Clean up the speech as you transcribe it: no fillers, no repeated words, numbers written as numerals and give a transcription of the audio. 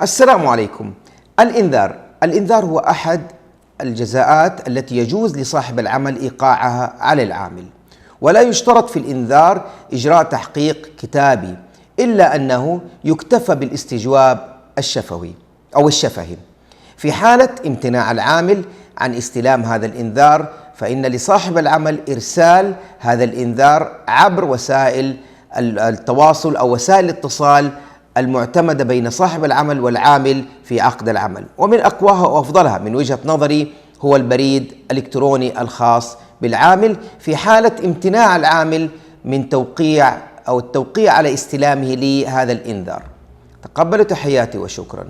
السلام عليكم. الإنذار هو أحد الجزاءات التي يجوز لصاحب العمل إيقاعها على العامل، ولا يشترط في الإنذار إجراء تحقيق كتابي، إلا أنه يكتفى بالاستجواب الشفوي أو الشفهي. في حالة امتناع العامل عن استلام هذا الإنذار، فإن لصاحب العمل إرسال هذا الإنذار عبر وسائل التواصل أو وسائل الاتصال المعتمدة بين صاحب العمل والعامل في عقد العمل. ومن أقواها وأفضلها من وجهة نظري هو البريد الإلكتروني الخاص بالعامل في حالة امتناع العامل من توقيع على استلامه لهذا الإنذار. تقبلوا تحياتي وشكرا.